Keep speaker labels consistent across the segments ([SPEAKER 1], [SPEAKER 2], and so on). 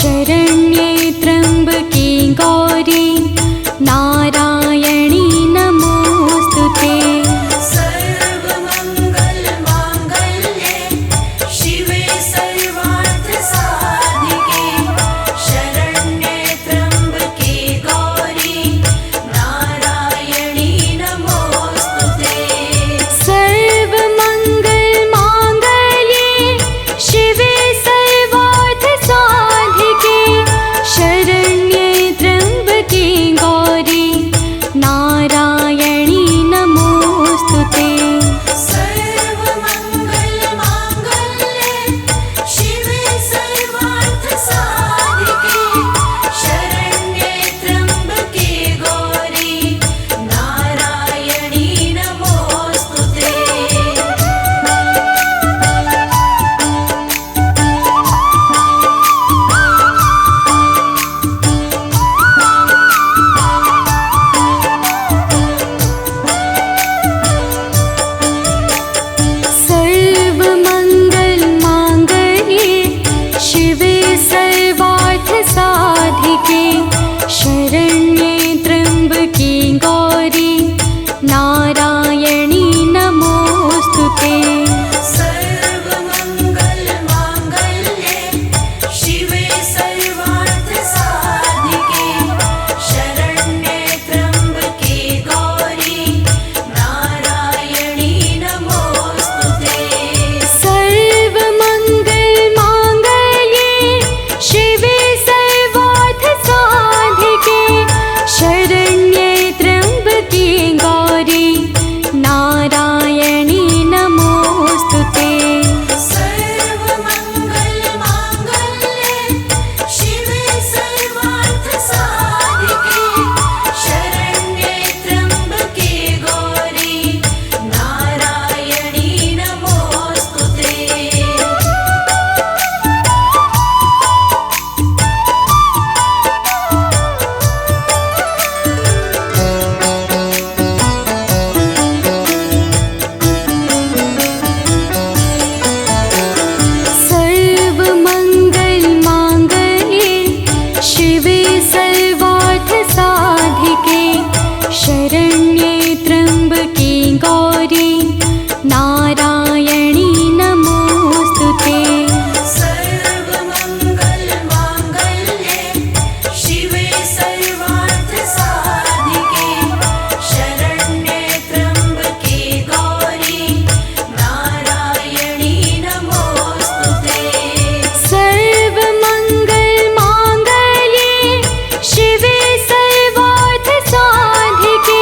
[SPEAKER 1] शरण्ये त्र्यम्बके गौरी नारायणी नमोस्तुते।
[SPEAKER 2] सर्वमङ्गलमाङ्गल्ये शिवे सर्वार्थसाधिके शरण्ये त्र्यम्बके गौरी नारायणी नमोस्तुते।
[SPEAKER 1] सर्वमङ्गलमाङ्गल्ये शिवे सर्वार्थसाधिके शरण्ये त्र्यम्बके गौरी नारायणी नमोस्तुते।
[SPEAKER 2] सर्वमङ्गलमाङ्गल्ये शिवे सर्वार्थसाधिके शरण्ये त्र्यम्बके गौरी नारायणी नमोस्तुते।
[SPEAKER 1] सर्वमङ्गलमाङ्गल्ये शिवे सर्वार्थसाधिके शरण्ये त्र्यम्बके गौरी नारायणी नमोस्तुते।
[SPEAKER 2] सर्वमङ्गलमाङ्गल्ये शिवे सर्वार्थसाधिके शरण्ये त्र्यम्बके गौरी नारायणी नमोस्तुते।
[SPEAKER 1] सर्वमङ्गलमाङ्गल्ये शिवे सर्वार्थसाधिके शरण्ये त्र्यम्बके गौरी नारायणी नमोस्तुते।
[SPEAKER 2] सर्वमङ्गलमाङ्गल्ये शिवे सर्वार्थसाधिके शरण्ये त्र्यम्बके गौरी नारायणी नमोस्तुते।
[SPEAKER 1] सर्वमङ्गलमाङ्गल्ये शिवे सर्वार्थसाधिके शरण्ये त्र्यम्बके गौरी नारायणी नमोस्तुते।
[SPEAKER 2] सर्वमङ्गलमाङ्गल्ये शिवे सर्वार्थसाधिके शरण्ये त्र्यम्बके गौरी नारायणी नमोस्तुते।
[SPEAKER 1] सर्वमङ्गलमाङ्गल्ये शिवे सर्वार्थसाधिके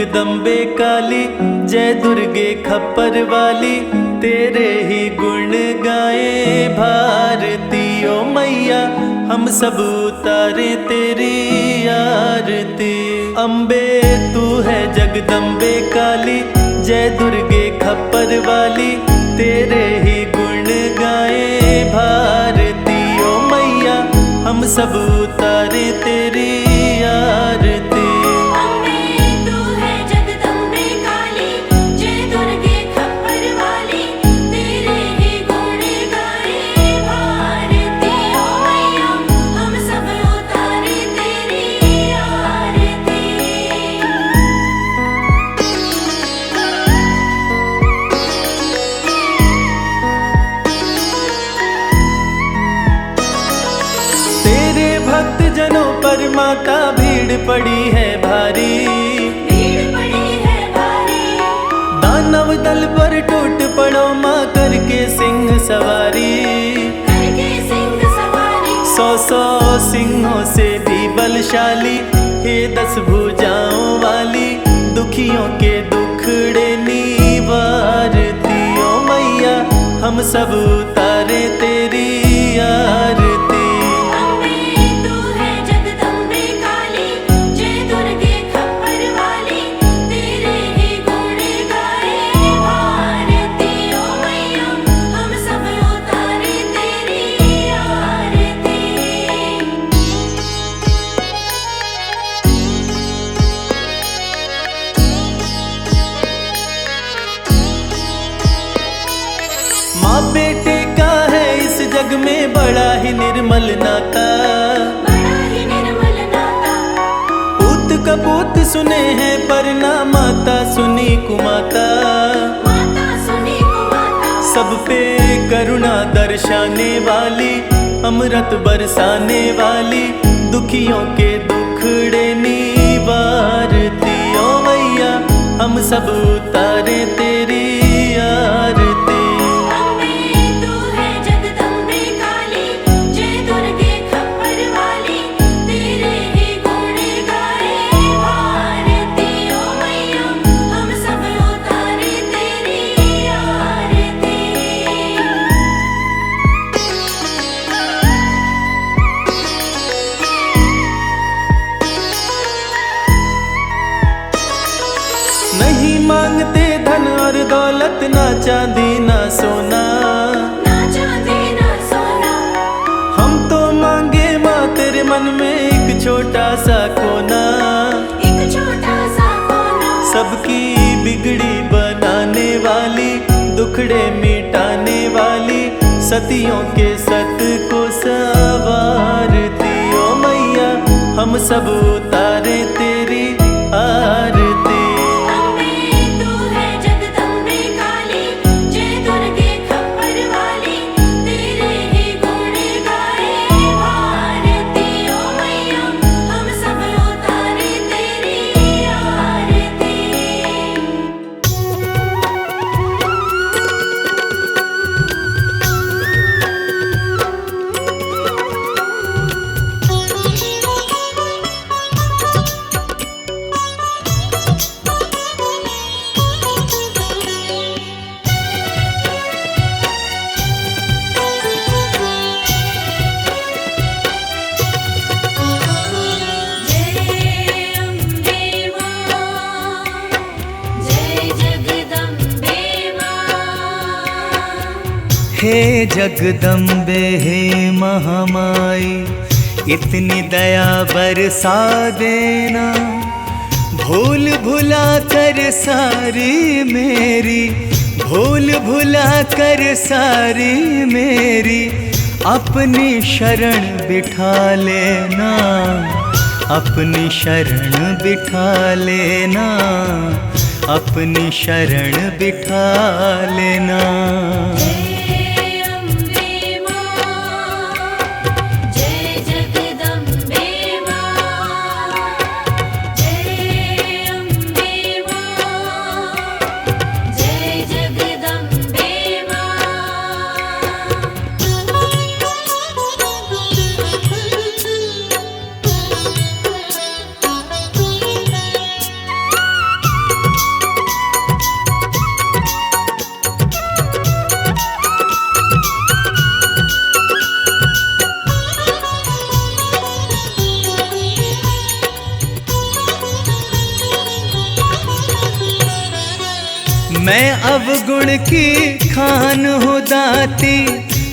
[SPEAKER 3] जगदम्बे काली, जय दुर्गे खप्पर वाली, तेरे ही गुण गाए भारती। ओ मैया हम सब उतारे तेरी आरती। अम्बे तू है जगदम्बे काली, जय दुर्गे खप्पर वाली, तेरे ही गुण गाए भारती। ओ मैया हम सब उतारे तेरी आरती।
[SPEAKER 2] अम्बे तू है जगदम्बे काली, जय दुर्गे खप्पर वाली, तेरे ही गुण गाए भारती। ओ मैया हम सब उतारे तेरी आरती।
[SPEAKER 3] तेरे भक्त जनों पर माता भीड़ पड़ी है भारी,
[SPEAKER 2] भीड़ पड़ी है भारी,
[SPEAKER 3] दानव दल पर टूट पड़ो माँ करके सिंह सवारी।
[SPEAKER 2] करके सिंह सवारी,
[SPEAKER 3] 100 सिंहों से भी बलशाली, हे 10 भुजाओं वाली, दुखियों के दुखड़े निवारती। ओ मैया हम सब उतारे तेरी आरती।
[SPEAKER 2] अम्बे तू है जगदम्बे काली, जय दुर्गे खप्पर वाली, तेरे ही गुण गाए भारती। ओ मैया हम सब उतारे तेरी आरती।
[SPEAKER 3] माँ बेटे का है इस जग में बड़ा ही निर्मल नाता,
[SPEAKER 2] बड़ा ही निर्मल नाता,
[SPEAKER 3] पूत कपूत सुने हैं पर ना माता सुनी कुमाता।
[SPEAKER 2] माता सुनी कुमाता,
[SPEAKER 3] सब पे करुणा दर्शाने वाली, अमृत बरसाने वाली, दुखियों के दुखड़े निवारती। ओ मैया हम सब उतारे तेरी आरती।
[SPEAKER 2] अम्बे तू है जगदम्बे काली, जय दुर्गे खप्पर वाली, तेरे ही गुण गाए भारती। ओ मैया हम सब उतारे तेरी आरती।
[SPEAKER 3] नहीं मांगते धन और दौलत, ना चांदी ना सोना,
[SPEAKER 2] ना चांदी ना सोना,
[SPEAKER 3] हम तो मांगे माँ तेरे मन में एक छोटा सा कोना।
[SPEAKER 2] एक छोटा सा कोना,
[SPEAKER 3] सबकी बिगड़ी बनाने वाली, दुखड़े मिटाने वाली, सतियों के सत को सवारती। ओ मैया हम सब उतारे तेरी आरती।
[SPEAKER 2] अम्बे तू है जगदम्बे काली, जय दुर्गे खप्पर वाली, तेरे ही गुण गाए भारती। ओ मैया हम सब उतारे तेरी आरती। जय अम्बे मां, जय जगदम्बे मां।
[SPEAKER 4] हे जगदम्बे हे महामाई, इतनी दया बरसा देना, भूल भुला कर सारी मेरी, भूल भुला कर सारी मेरी, अपनी शरण बिठा लेना, अपनी शरण बिठा लेना, अपनी शरण बिठा लेना।
[SPEAKER 2] जय अम्बे मां, जय जगदम्बे मां, जय अम्बे मां, जय जगदम्बे मां।
[SPEAKER 4] मैं अवगुण की खान हूँ दाती,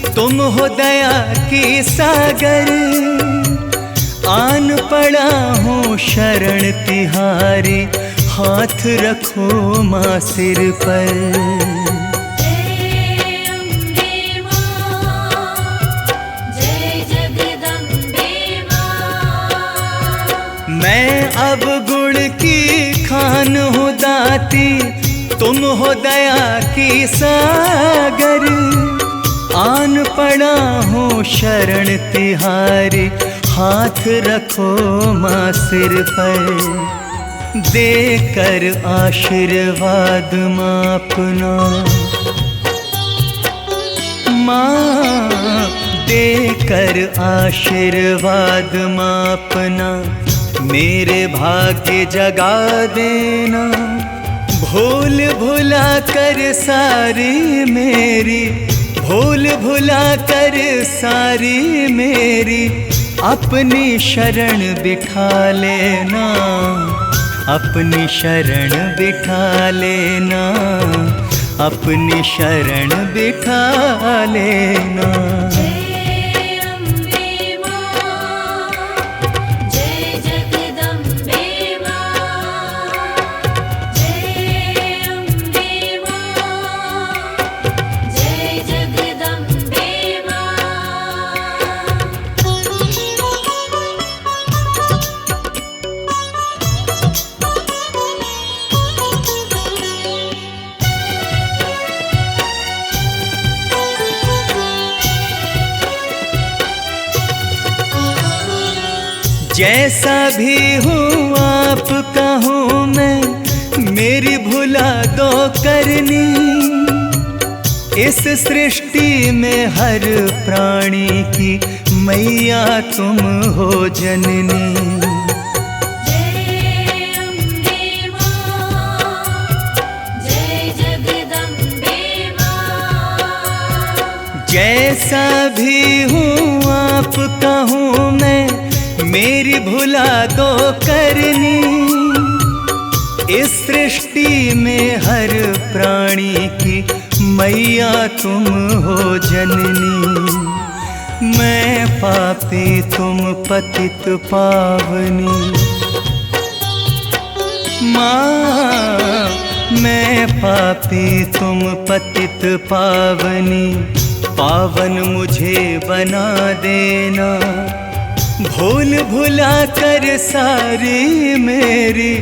[SPEAKER 4] तुम हो दया की सागर। आन पड़ा हूँ शरण तिहारी, हाथ रखो माँ सिर पर।
[SPEAKER 2] जय अम्बे माँ, जय जगदम्बे माँ।
[SPEAKER 4] मैं अब गुण की खान हूँ दाती, तुम हो दया की सागर। आन पड़ा हूँ शरण तिहारी, हाथ रखो माँ सिर पर। देकर आशीर्वाद माँ अपना, माँ देकर आशीर्वाद माँ अपना, मेरे भाग्य जगा देना। भूल भुला कर सारी मेरी, भूल भुला कर सारी मेरी, अपनी शरण बिठा लेना, अपनी शरण बिठा लेना, अपनी शरण बिठा लेना।
[SPEAKER 2] जय अम्बे माँ, जय जगदम्बे माँ। जय अम्बे माँ, जय जगदम्बे माँ।
[SPEAKER 4] जैसा भी हूँ आपका हूँ मैं, मेरी भुला दो करनी। इस सृष्टि में हर प्राणी की मैया तुम हो जननी।
[SPEAKER 2] जय अम्बे माँ, जय जगदम्बे माँ।
[SPEAKER 4] जैसा भी हूँ आपका हूँ मैं, मेरी भुला दो करनी। इस सृष्टि में हर प्राणी की मैया तुम हो जननी। मैं पापी तुम पतित पावनी, माँ मैं पापी तुम पतित पावनी। पावन मुझे बना देना, भूल भुला कर सारी मेरी,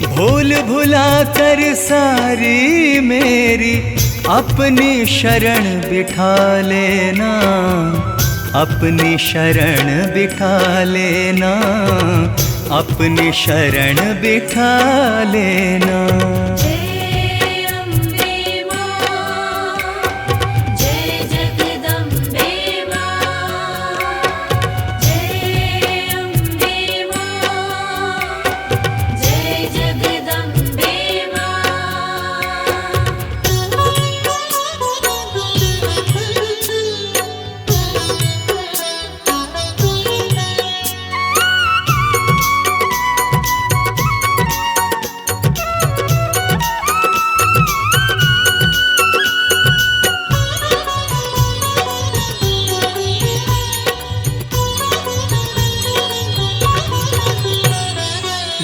[SPEAKER 4] भूल भुला कर सारी मेरी, अपनी शरण बिठा लेना, अपनी शरण बिठा लेना, अपनी शरण बिठा लेना।
[SPEAKER 2] जय अम्बे माँ, जय जगदम्बे माँ। जय अम्बे माँ, जय जगदम्बे माँ।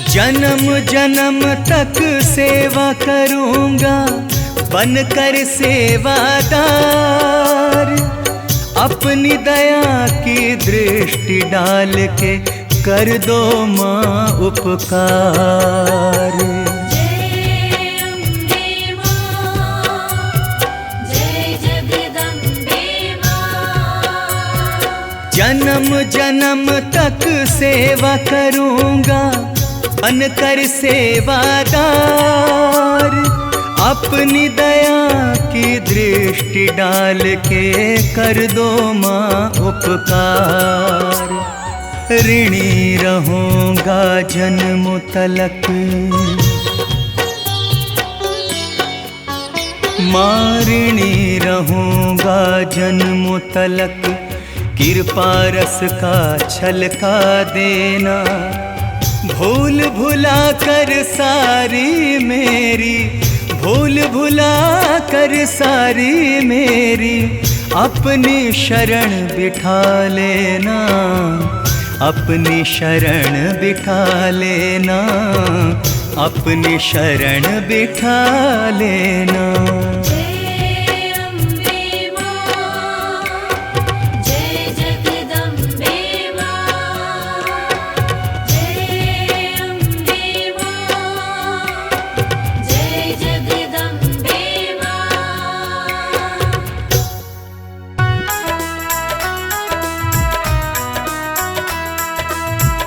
[SPEAKER 4] जन्म जन्म तक सेवा करूँगा बनकर सेवादार। अपनी दया की दृष्टि डाल के कर दो माँ उपकार।
[SPEAKER 2] जय अम्बे माँ, जय जगदम्बे माँ।
[SPEAKER 4] जन्म जन्म तक सेवा करूँगा बनकर सेवादार। अपनी दया की दृष्टि डाल के कर दो माँ उपकार। ऋणी रहूँगा जन्म तलक, माँ ऋणी रहूँगा जन्म तलक। कृपा रस का छलका देना, भूल भुला कर सारी मेरी, भूल भुला कर सारी मेरी अपनी शरण बिठा लेना, अपनी शरण बिठा लेना, अपनी शरण बिठा लेना।
[SPEAKER 2] जय अम्बे मां, जय जगदम्बे मां, जय अम्बे मां, जय जगदम्बे मां।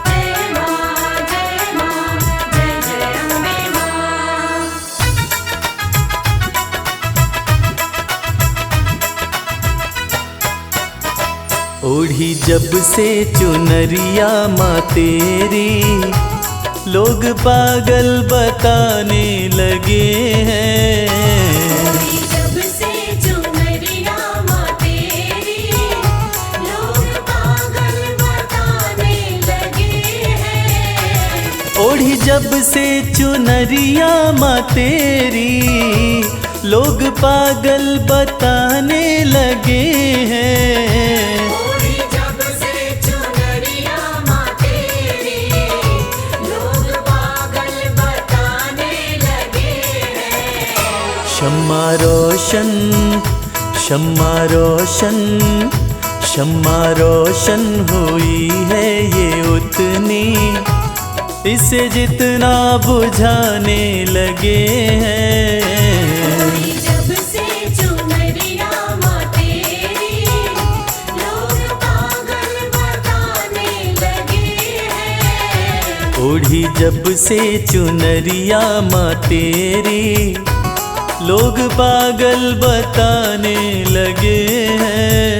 [SPEAKER 2] जय मां, जय मां, जय जय अम्बे मां।
[SPEAKER 3] ओढ़ी जब से चुनरिया माँ तेरी, लोग पागल बताने लगे हैं।
[SPEAKER 2] जब से चुनरिया माँ तेरी, लोग पागल बताने लगे हैं।
[SPEAKER 3] ओढ़ी जब से चुनरिया माँ तेरी, लोग पागल बताने लगे हैं।
[SPEAKER 2] ओढ़ी जब से चुनरिया माँ तेरी, लोग पागल बताने लगे हैं।
[SPEAKER 3] शम्मा रोशन, शम्मा रोशन, शम्मा रोशन हुई है ये उतनी, इसे जितना बुझाने लगे हैं।
[SPEAKER 2] ओढ़ी जब से चुनरिया माँ तेरी, लोग पागल बताने लगे हैं।
[SPEAKER 3] ओढ़ी जब से चुनरिया माँ तेरी, लोग पागल बताने लगे हैं।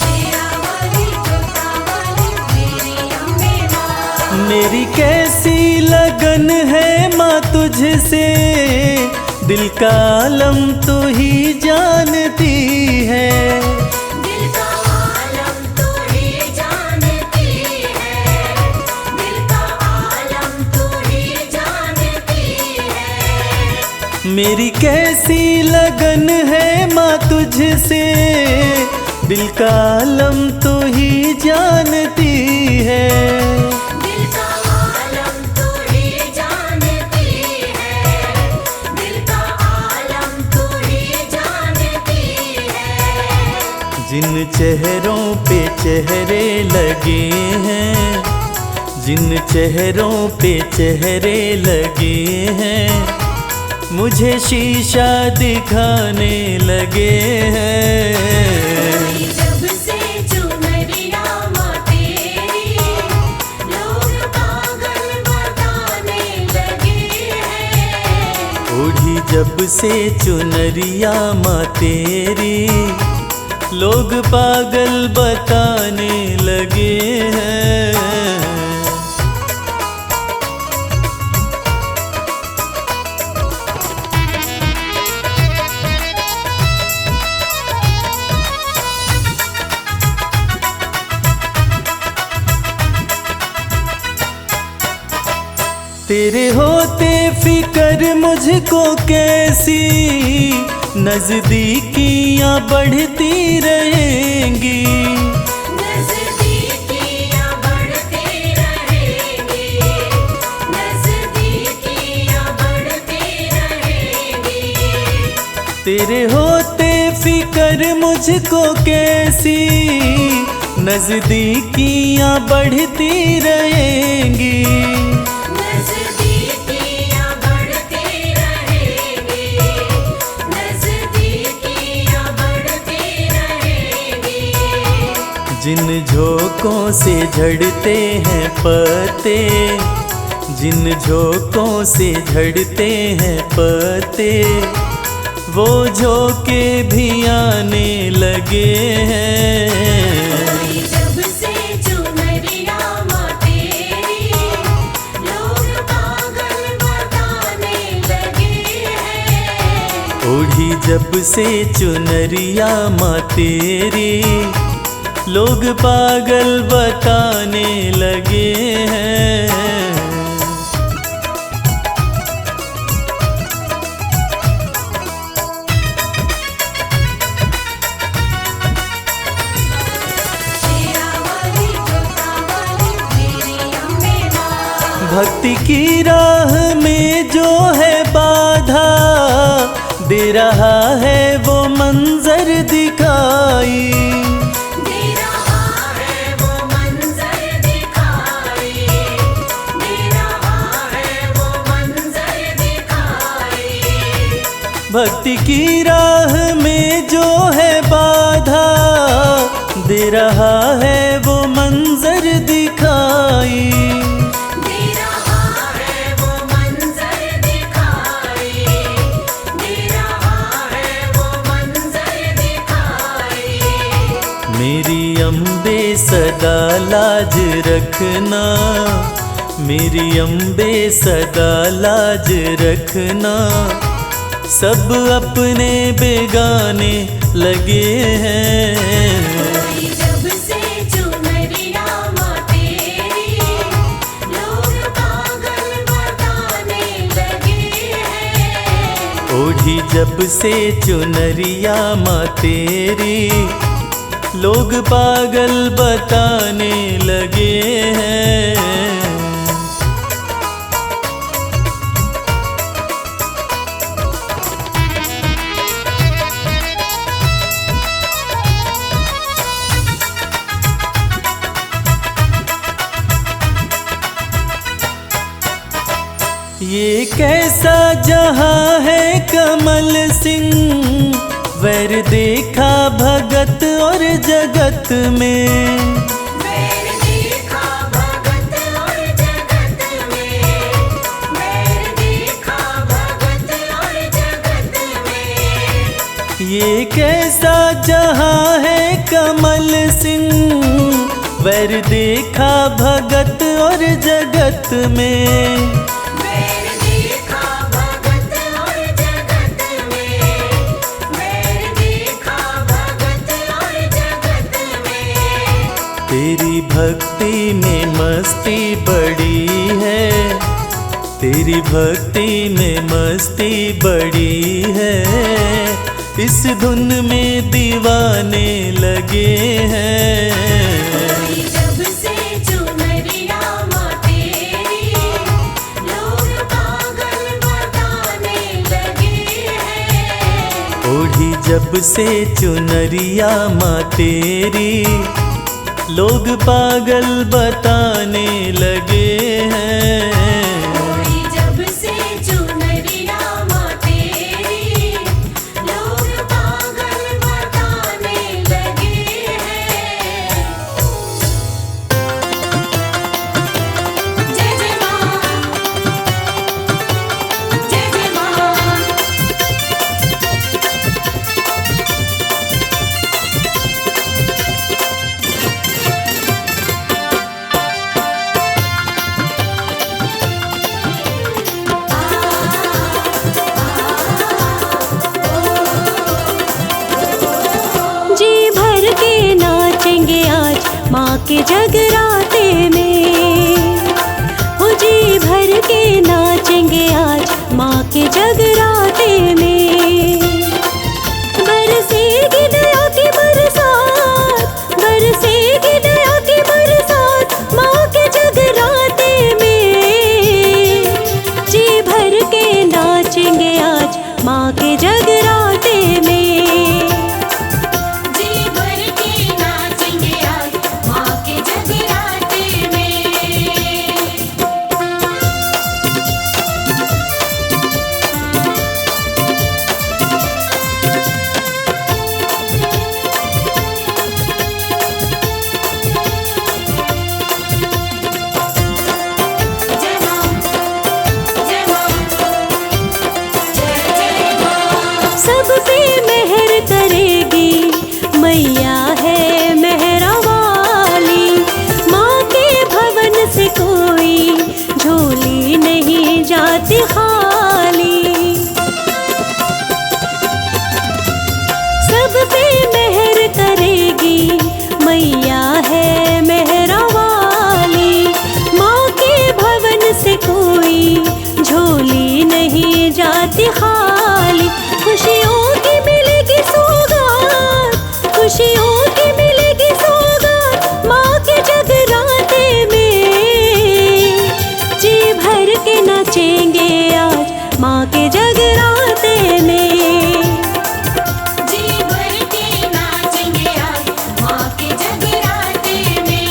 [SPEAKER 2] शेरा वाली जोता वाली मेरी अम्बे मां।
[SPEAKER 3] मेरी कैसी लगन है माँ तुझसे, दिल का आलम तू ही जानती है।
[SPEAKER 2] दिल का आलम तू ही जानती है, दिल का आलम तू ही जानती है।
[SPEAKER 3] मेरी कैसी लगन है माँ तुझसे, दिल का आलम तू ही जानती है।
[SPEAKER 2] दिल का आलम तू ही जानती है, दिल का आलम तू ही जानती है।
[SPEAKER 3] जिन चेहरों पे चेहरे लगे हैं, जिन चेहरों पे चेहरे लगे हैं, मुझे शीशा दिखाने लगे हैं।
[SPEAKER 2] जब से चुनरिया माँ तेरी, लोग पागल बताने लगे हैं।
[SPEAKER 3] ओढ़ी जब से चुनरिया माँ तेरी, लोग पागल बताने लगे हैं। तेरे होते फिक्र मुझको कैसी, नजदीकियां बढ़ती रहेंगी।
[SPEAKER 2] नज़दीकियाँ बढ़ती रहेंगी, नज़दीकियाँ बढ़ती रहेंगी।
[SPEAKER 3] तेरे होते फिक्र मुझको कैसी, नजदीकियां बढ़ती रहेंगी।
[SPEAKER 2] नज़दीकियाँ बढ़ती रहेंगी, नज़दीकियाँ बढ़ती रहेंगी।
[SPEAKER 3] जिन झोंकों से झड़ते हैं पत्ते, जिन झोंकों से झड़ते हैं पत्ते, वो झोंके भी आने लगे हैं।
[SPEAKER 2] जब से चुनरिया माँ तेरी, लोग पागल बताने लगे हैं।
[SPEAKER 3] ओढ़ी जब जब से चुनरिया माँ तेरी लोग पागल बताने लगे हैं। भक्ति की राह में जो है बाधा दे रहा है वो मंजर दिखाई।
[SPEAKER 2] दे रहा है वो मंजर दिखाई, दे रहा है वो मंजर दिखाई।
[SPEAKER 3] भक्ति की राह में जो है बाधा दे रहा है वो मंजर दिखाई। मेरी अम्बे सदा लाज रखना, मेरी अम्बे सदा लाज रखना। सब अपने बेगाने लगे हैं।
[SPEAKER 2] जब से चुनरिया माँ तेरी लोग पागल बताने लगे हैं।
[SPEAKER 3] ओढ़ी जब से चुनरिया माँ तेरी लोग पागल बताने लगे हैं। ये कैसा जहां है कमल सिंह, वैर देखा भगत और जगत में।
[SPEAKER 2] वैर देखा भगत और जगत में, वैर देखा भगत और जगत में।
[SPEAKER 3] ये कैसा जहां है कमल सिंह, वैर देखा भगत और जगत में। तेरी भक्ति में मस्ती बड़ी है, तेरी भक्ति में मस्ती बड़ी है। इस धुन में दीवाने लगे हैं।
[SPEAKER 2] जब से चुनरिया माँ तेरी लोग पागल बताने लगे हैं।
[SPEAKER 3] ओढ़ी जब से चुनरिया माँ तेरी लोग पागल बताने लगे हैं।
[SPEAKER 2] ओढ़ी जब से चुनरिया माँ तेरी लोग पागल बताने लगे हैं। जय जय माँ, जय जय माँ।
[SPEAKER 1] माँ के जगराते में, हो जी भर के नाचेंगे आज माँ के जगराते में। बरसेगी दया की बरसात, बरसेगी दया की बरसात माँ के जगराते में। जी भर के नाचेंगे आज माँ के जगराते में।
[SPEAKER 2] जी भर के नाचेंगे आज माँ के जगराते
[SPEAKER 1] है मेहरा वाली। माँ के भवन से कोई झोली नहीं जाती खाली। खुशियों की मिलेगी सौगात, खुशियों की मिलेगी सौगात माँ के जगराते में। जी भर के नाचेंगे आज माँ के जगराते में।
[SPEAKER 2] जी भर के नाचेंगे आज माँ के जगराते में।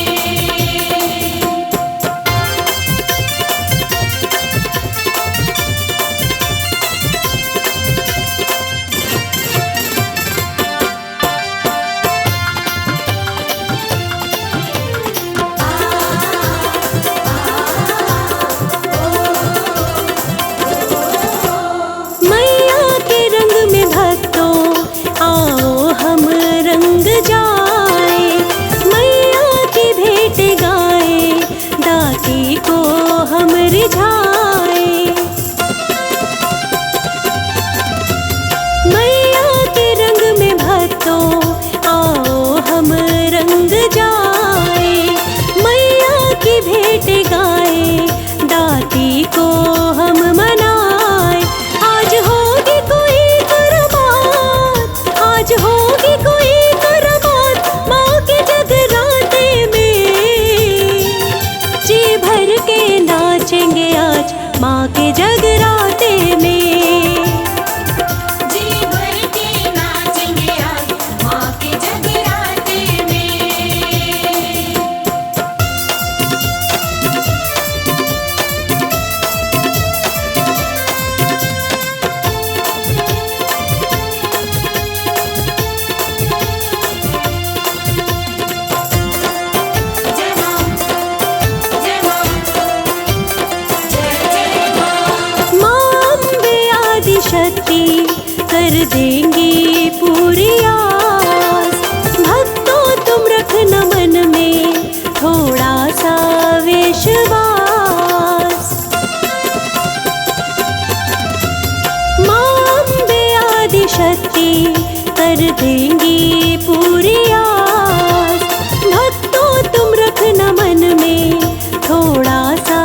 [SPEAKER 1] मैया के रंग में भक्तों आओ हम रंग जाए। मैया की भेंट गाए, दाती को हम रिझाए। मैया के रंग में भक्तों आओ हम रंग जाए। मैया की भेंट गाए, दाती को हम मनाए। आज होगी कोई करामात, आज होगी कोई करामात माँ के जगराते में। जी भर के नाचेंगे आज माँ के जगराते में।
[SPEAKER 2] जी भर के नाचेंगे आज माँ के जगराते में। जय माँ, जय माँ, जय जय माँ।
[SPEAKER 1] माँ अम्बे आदि शक्ति कर देंगी पूरी आस। भक्तों तुम रखना मन में थोड़ा सा विश्वास। माँ अम्बे आदि शक्ति कर देंगी पूरी आस। भक्तों तुम रखना मन में थोड़ा सा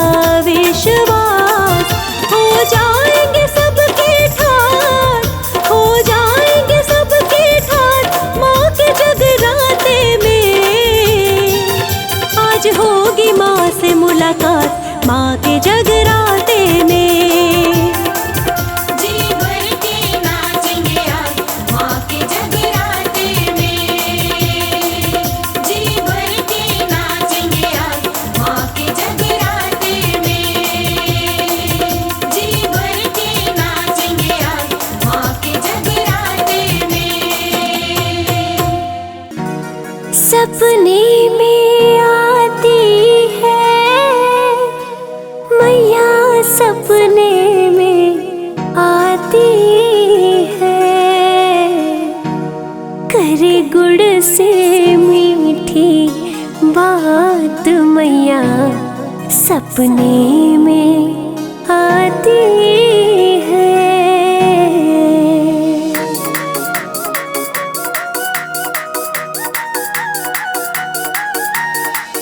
[SPEAKER 1] विश्वास। हो जाएंगे सबके ठाठ, हो जाएंगे सबके ठाठ माँ के जगराते में। आज होगी माँ से मुलाकात माँ के जगराते में।
[SPEAKER 2] जी भर के नाचेंगे आज माँ के जगराते में। जी भर के नाचेंगे आज माँ के जगराते में। जी भर के नाचेंगे आज माँ के जगराते में।
[SPEAKER 1] सपने में आती है मैया, सपने में आती है। करे गुड़ से मीठी बात मैया, सपने में आती है।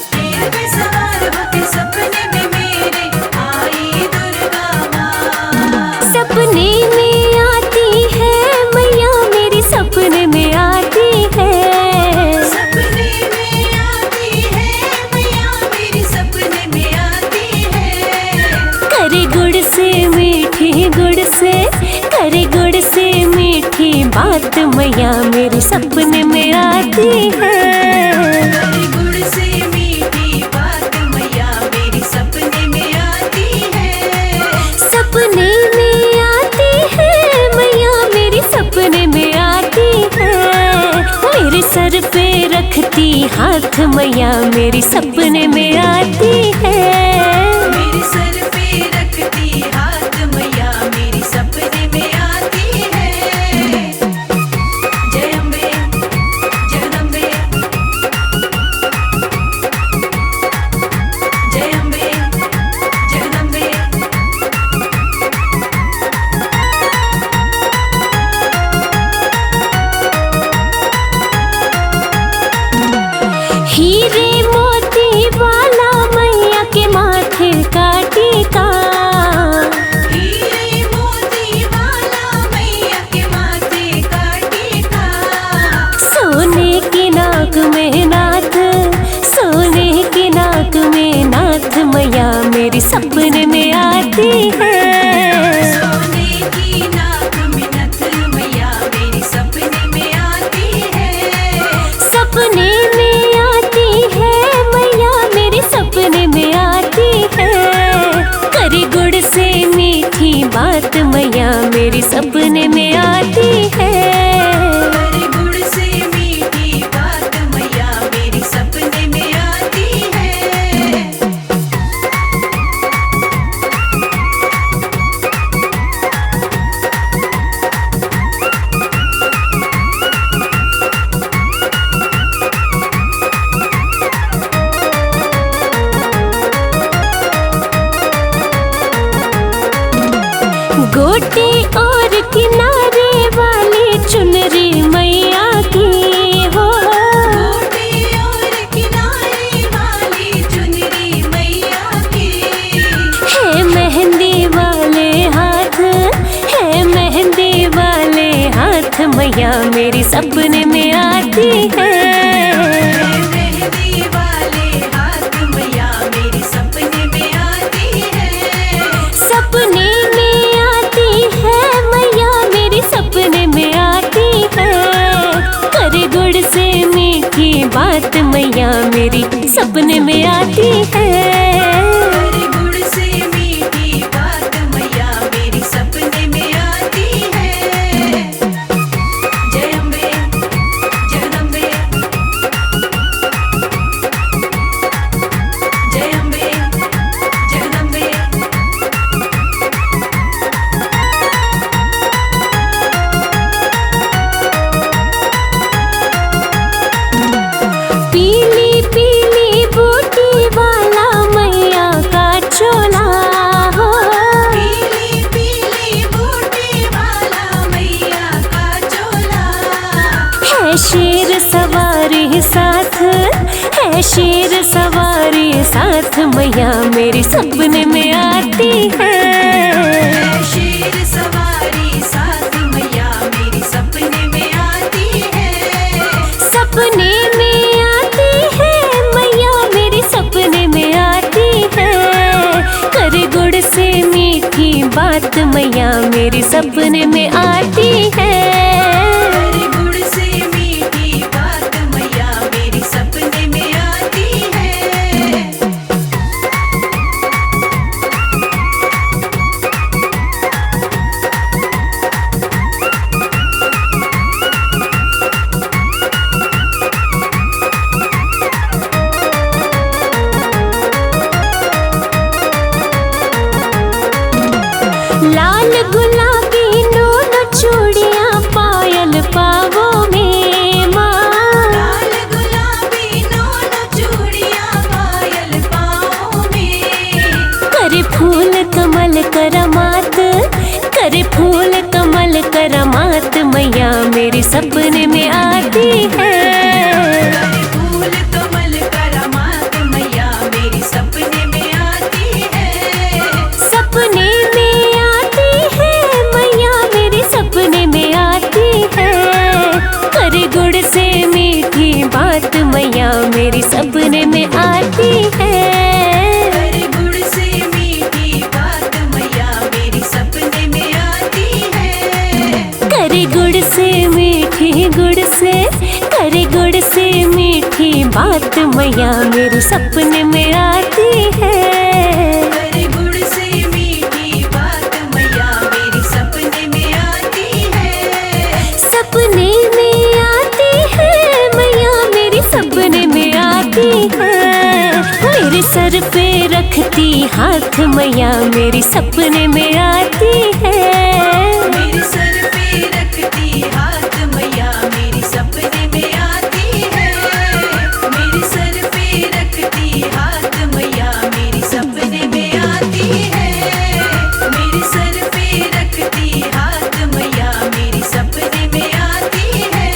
[SPEAKER 2] शेर पे सवार होके सपने में मेरे आई दुर्गा माँ।
[SPEAKER 1] सपने में आती है मैया मेरी, सपने में आती है।
[SPEAKER 2] सपने में आती है मैया मेरी, सपने में आती है।
[SPEAKER 1] करे गुड़ से मीठी, गुड़ से करे गुड़ से मीठी बात मैया मेरी, सपने में आती है।
[SPEAKER 2] करे गुड़ से मीठी बात मैया मेरी, सपने में आती है।
[SPEAKER 1] सपने में आती है मैया मेरी, सपने में आती है। मेरे सर पे रखती हाथ मैया मेरी, सपने में आती है।
[SPEAKER 2] मेरे सर पे रखती हाथ मैया मेरी, सपने में आती है। जय अम्बे, जगदम्बे, जय अम्बे, जगदम्बे।
[SPEAKER 1] हीर हीरे मोती वाला मैया के माथे का टीका,
[SPEAKER 2] हीरे मोती वाला मैया के माथे का टीका,
[SPEAKER 1] सोने की नाक में नाथ, सोने की नाक में नाथ मैया मेरी सपने में आती है।
[SPEAKER 2] सोने की नाक में नथ मैया मेरी सपने में आती है,
[SPEAKER 1] सपने में आती है मैया मेरी सपने में आती है। करी गुड़ से मीठी बात मैया मेरी सपने में आती है।
[SPEAKER 2] हरी गुड़ से मीठी बात मैया मेरी सपने में आती है।
[SPEAKER 1] गोटे और किनारे वाली चुनरी मैया की हो,
[SPEAKER 2] गोटे और किनारे वाली चुनरी मैया की,
[SPEAKER 1] है मेहंदी वाले हाथ, है मेहंदी वाले हाथ मैया मेरी सपने में आती है।
[SPEAKER 2] मेहंदी वाले हाथ मैया मेरी सपने में आती है,
[SPEAKER 1] सपने में आती है मैया मेरी सपने में आती है। करे गुड़ से मीठी बात मैया मेरी सपने में आती है।
[SPEAKER 2] हरी गुड़ से मीठी बात मैया मेरी सपने में आती है। जय अम्बे जगदम्बे, जय अम्बे जगदम्बे।
[SPEAKER 1] पीली पीली बूटी वाला मैया का चोला हो,
[SPEAKER 2] पीली पीली बूटी वाला मैया का चोला,
[SPEAKER 1] है शेर सवारी साथ, है शेर सवारी साथ मैया मेरी सपने में आती है।
[SPEAKER 2] शेर सवारी साथ मैया मेरी सपने में आती है,
[SPEAKER 1] सपने में आती है मैया मेरी सपने में आती है। करे गुड़ से मीठी बात मैया मेरी सपने में आती है।
[SPEAKER 2] हरी गुड़ से मीठी बात मैया मेरी सपने में आती है।
[SPEAKER 1] लाल गुलाबी नून चूड़ियाँ पायल पावों में माँ,
[SPEAKER 2] लाल गुलाबी नून चूड़ियाँ पायल पाँव में,
[SPEAKER 1] करे फूल कमल करमात, करे फूल कमल करमात मैया मेरी सपने में आती है।
[SPEAKER 2] हरे फूल कमल करामात मैया मेरी सपने में आती है,
[SPEAKER 1] सपने में आती है मैया मेरी सपने में आती है। करे गुड़ से मीठी बात मैया मेरी सपने में आती है।
[SPEAKER 2] हरी गुड़ से मीठी बात मैया मेरी सपने में आती है।
[SPEAKER 1] करे गुड़ से मीठी गुड़ से, करे गुड़ से मीठी बात मैया मेरी सपने में आती है।
[SPEAKER 2] हरी गुड़ से मीठी बात मैया मेरी सपने में आती है,
[SPEAKER 1] सपने में आती है मैया मेरी सपने में आती है। मेरे सर पे रखती हाथ मैया मेरी सपने में आती है।
[SPEAKER 2] मेरे सर पे रखती हाथ मैया मेरी सपने में आती है, मेरे सर पे रखती हाथ मैया मेरी सपने में आती है, मेरे सर पे रखती हाथ मैया मेरी सपने में आती है।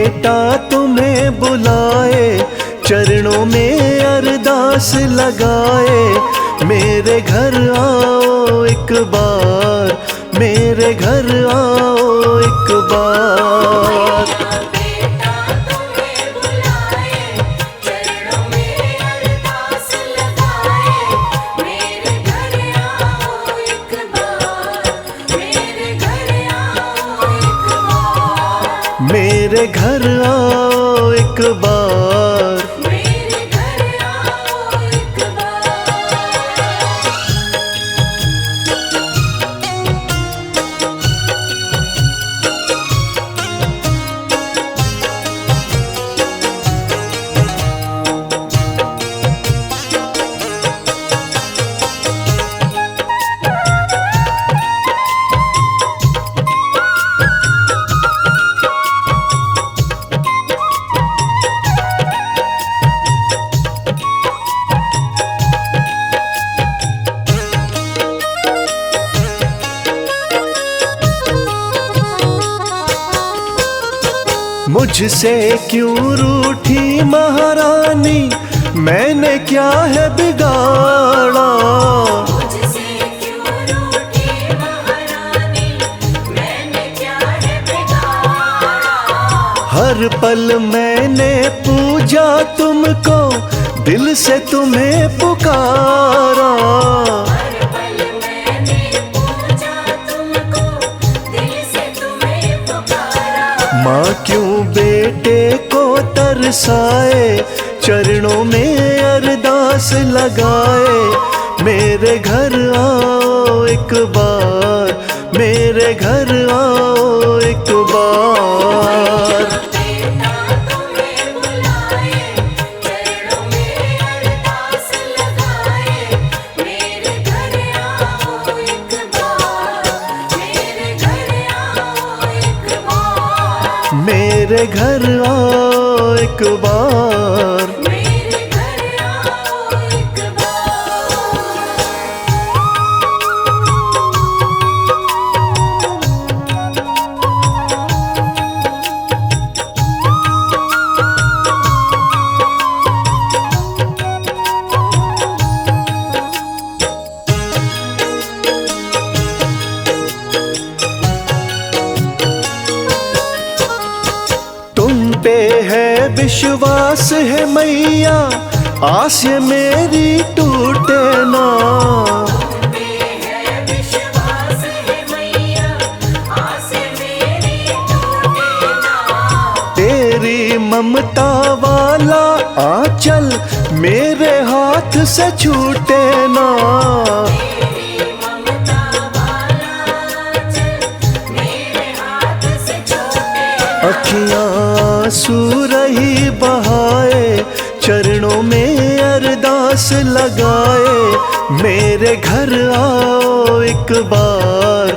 [SPEAKER 3] बेटा तुम्हें बुलाए, चरणों में अरदास लगाए। मेरे घर आओ एक बार, मेरे घर आओ एक बार।
[SPEAKER 2] बेटा तुम्हें बुलाए, चरणों में अरदास लगाए। मेरे घर आओ एक बार, मेरे घर आओ एक बार।
[SPEAKER 3] मेरे घर आओ एक बार।
[SPEAKER 2] मेरे घर आओ एक बार।
[SPEAKER 3] मुझसे क्यों रूठी महारानी, मैंने क्या है बिगाड़ा।
[SPEAKER 2] मुझसे क्यों रूठी महारानी, मैंने क्या है बिगाड़ा।
[SPEAKER 3] हर पल मैंने पूजा तुमको, दिल से तुम्हें पुकारा।
[SPEAKER 2] हर पल मैंने पूजा तुमको, दिल से तुम्हें पुकारा।
[SPEAKER 3] माँ क्यों बेटे को तरसाए, चरणों में अरदास लगाए। मेरे घर आओ एक बार, मेरे घर आओ एक बार।
[SPEAKER 2] बेटा तुम्हें बुलाए, चरणों में अरदास लगाए। मेरे घर आओ एक बार, मेरे घर आओ एक बार।
[SPEAKER 3] मेरे घर आओ एक बार।
[SPEAKER 2] मेरे घर आओ एक बार।
[SPEAKER 3] तुम पे है विश्वास है मैया, आस ये मेरी टूटे ना।
[SPEAKER 2] पे है विश्वास है मैया, आस मेरी टूटे ना।
[SPEAKER 3] तेरी ममता वाला आंचल मेरे हाथ से छूटे ना।
[SPEAKER 2] तेरी ममता वाला आंचल मेरे हाथ से छूटे ना।
[SPEAKER 3] अखियां आंसू रही बहाए, चरणों में अरदास लगाए। मेरे घर आओ एक बार,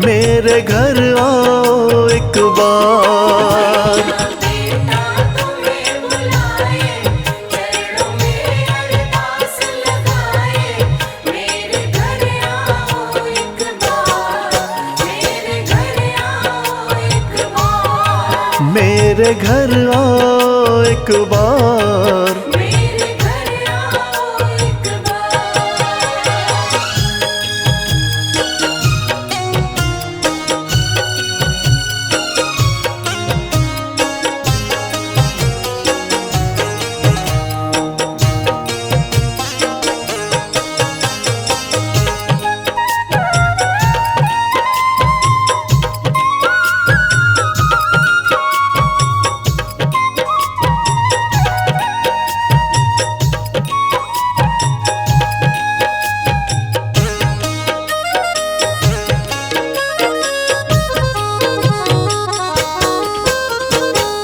[SPEAKER 3] मेरे घर आओ एक बार।
[SPEAKER 2] बेटा तुम्हें बुलाए, चरणों में अरदास लगाए। मेरे घर आओ एक बार, मेरे घर आओ एक बार।
[SPEAKER 3] मेरे घर आओ एक बार।
[SPEAKER 2] मेरे घर आओ एक बार।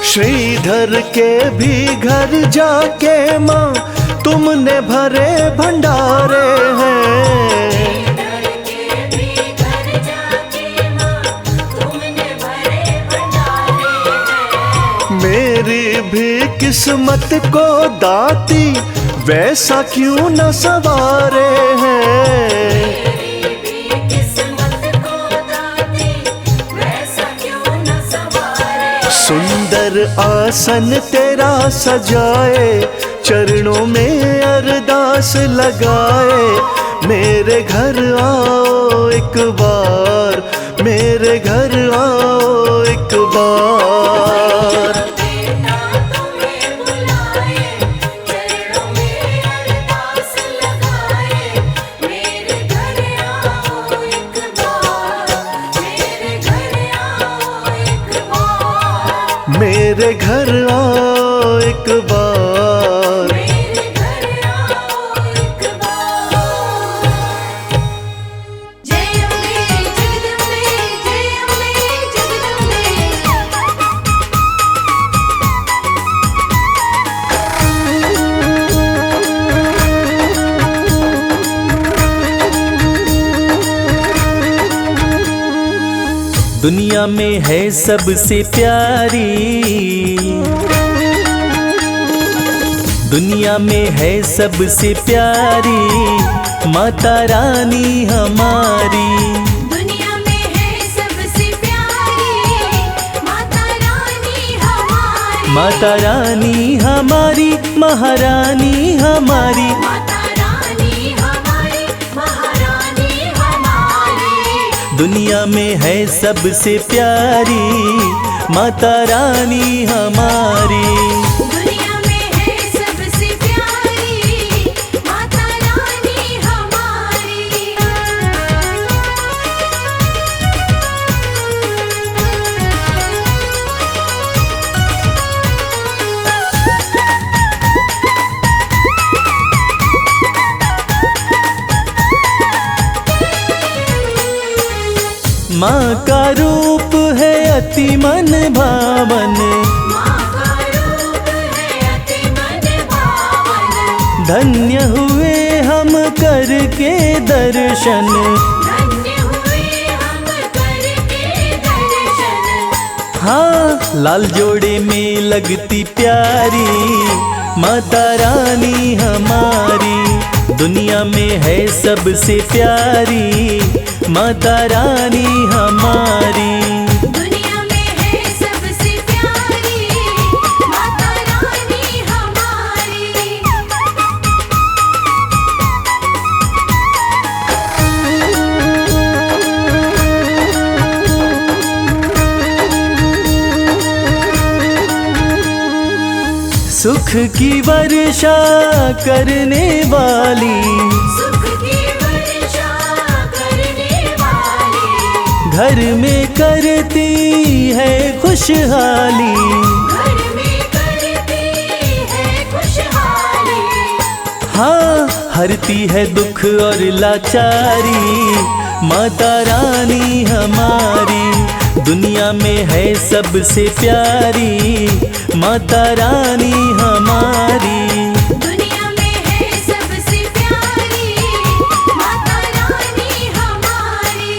[SPEAKER 3] श्रीधर के भी घर जाके माँ तुमने भरे भंडारे हैं।
[SPEAKER 2] इधर के भी घर जाके माँ तुमने भरे भंडारे हैं।
[SPEAKER 3] मेरी भी किस्मत को दाती वैसा क्यों न सवारे हैं।
[SPEAKER 2] मेरी भी किस्मत को दाती वैसा क्यों न सवारे।
[SPEAKER 3] सुंदर
[SPEAKER 5] आसन तेरा सजाए, चरणों में अरदास लगाए। मेरे घर आओ एक बार, मेरे घर आओ एक बार।
[SPEAKER 2] बेटा तुम्हें बुलाए, चरणों में अरदास लगाए। मेरे घर आओ एक बार, मेरे घर आओ एक बार।
[SPEAKER 5] मेरे घर आओ एक बार।
[SPEAKER 2] मेरे घर आओ एक बार। जय अम्बे जगदम्बे, जय अम्बे जगदम्बे।
[SPEAKER 3] दुनिया में है सबसे प्यारी, दुनिया में है सबसे प्यारी माता रानी हमारी।
[SPEAKER 2] दुनिया में है सबसे प्यारी माता रानी हमारी।
[SPEAKER 3] माता रानी हमारी, महारानी हमारी।
[SPEAKER 2] माता रानी हमारी, महारानी हमारी।
[SPEAKER 3] दुनिया में है सबसे प्यारी माता रानी हमारी।
[SPEAKER 2] दुनिया में है सबसे प्यारी माता रानी हमारी।
[SPEAKER 3] माँ का रूप है अति मन भावन,
[SPEAKER 2] माँ का रूप है अति मन भावन।
[SPEAKER 3] धन्य हुए हम करके दर्शन।
[SPEAKER 2] धन्य हुए हम करके दर्शन।
[SPEAKER 3] हाँ, लाल जोड़े में लगती प्यारी माता रानी हमारी। दुनिया में है सबसे प्यारी माता रानी हमारी।
[SPEAKER 2] दुनिया में है सबसे प्यारी माता रानी हमारी।
[SPEAKER 3] सुख की वर्षा करने वाली,
[SPEAKER 2] सुख की वर्षा करने वाली।
[SPEAKER 3] घर में करती है खुशहाली।
[SPEAKER 2] घर में करती है खुशहाली।
[SPEAKER 3] हाँ, हरती है दुख और लाचारी माता रानी हमारी। दुनिया में है सबसे प्यारी माता रानी हमारी।
[SPEAKER 2] दुनिया में है सबसे प्यारी माता रानी हमारी।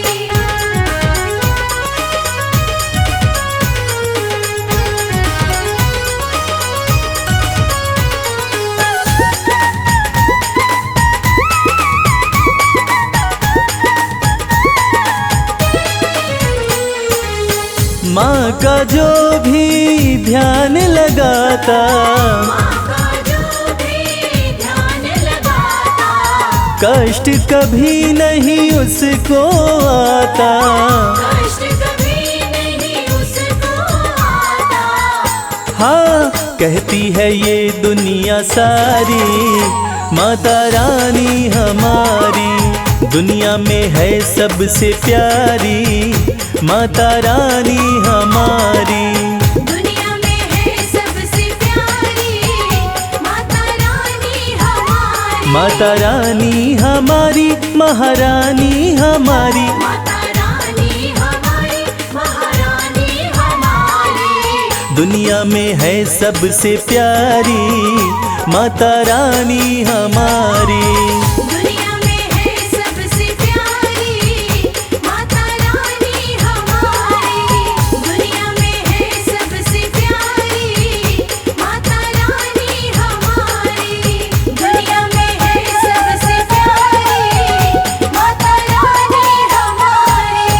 [SPEAKER 3] माँ का जो भी ध्यान लगाता,
[SPEAKER 2] माँ का जो भी ध्यान लगाता।
[SPEAKER 3] कष्ट कभी नहीं उसको आता।
[SPEAKER 2] कष्ट कभी नहीं उसको आता।
[SPEAKER 3] हाँ, कहती है ये दुनिया सारी माता रानी हमारी। दुनिया में है सबसे प्यारी माता रानी हमारी।
[SPEAKER 2] दुनिया में है सबसे प्यारी माता रानी हमारी।
[SPEAKER 3] माता रानी हमारी, महारानी हमारी।
[SPEAKER 2] माता रानी हमारी, महारानी हमारी।
[SPEAKER 3] दुनिया में है सबसे प्यारी माता रानी हमारी।
[SPEAKER 2] दुनिया में है सबसे प्यारी माता रानी हमारी। दुनिया में है सबसे प्यारी माता रानी हमारी। दुनिया में है सबसे प्यारी माता रानी हमारी।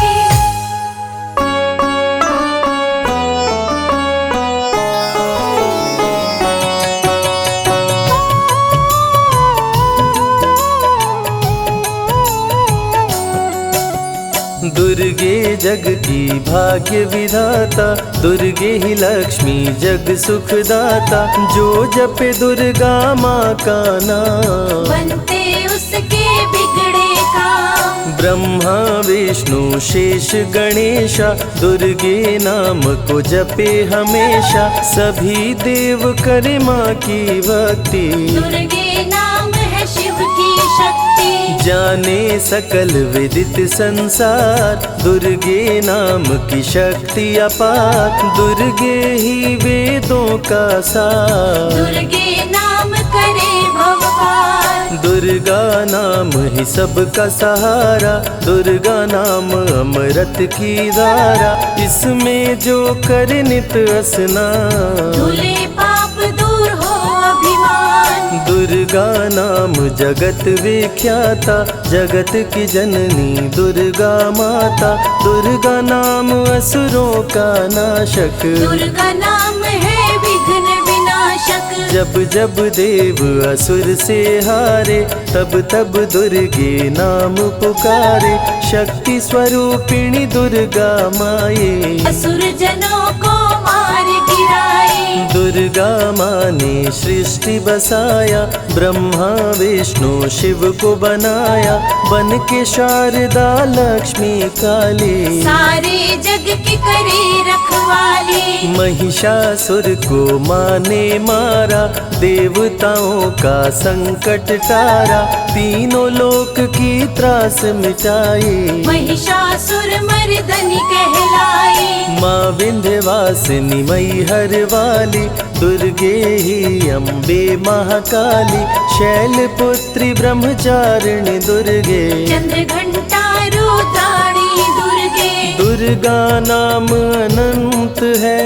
[SPEAKER 3] दुर्गे जग की भाग्य विधाता, दुर्गे ही लक्ष्मी जग सुखदाता। जो जपे दुर्गा माँ का नाम,
[SPEAKER 2] बनते उसके बिगड़े काम।
[SPEAKER 3] ब्रह्मा विष्णु शेष गणेशा, दुर्गे नाम को जपे हमेशा। सभी देव करे माँ की भक्ति,
[SPEAKER 2] दुर्गे नाम है शिव की शक्ति।
[SPEAKER 3] जाने सकल विदित संसार, दुर्गे नाम की शक्ति अपार। दुर्गे ही वेदों का सार,
[SPEAKER 2] दुर्गे नाम करे भवपार।
[SPEAKER 3] दुर्गा नाम ही सबका सहारा, दुर्गा नाम अमृत की धारा। इसमें जो करे नित स्नान,
[SPEAKER 2] धुले पाप दूर हो अभिमान।
[SPEAKER 3] दुर्गा नाम जगत विख्याता, जगत की जननी दुर्गा माता। दुर्गा नाम असुरों का नाशक,
[SPEAKER 2] दुर्गा नाम है विघ्न विनाशक।
[SPEAKER 3] जब जब देव असुर से हारे, तब तब दुर्गे नाम पुकारे। शक्ति स्वरूपिणी दुर्गा माये,
[SPEAKER 2] असुर जनों को मार गिराए।
[SPEAKER 3] दुर्गा माँ ने सृष्टि बसाया, ब्रह्मा विष्णु शिव को बनाया। बन के शारदा लक्ष्मी काली,
[SPEAKER 2] सारे जग की करे रखवाली।
[SPEAKER 3] महिषासुर को माँ ने मारा, देवताओं का संकट टारा। तीनों लोक की त्रास मिटाई,
[SPEAKER 2] महिषासुर मर्दनी कहलाई।
[SPEAKER 3] माँ विंध्यवासिनी मैहर वाली, दुर्गे ही अम्बे महाकाली। शैलपुत्री ब्रह्मचारिणी दुर्गे,
[SPEAKER 2] चंद्र घंटा रुद्राणी दुर्गे।
[SPEAKER 3] दुर्गा नाम अनंत है,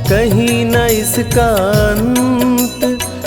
[SPEAKER 3] कहीं न इसका अंत।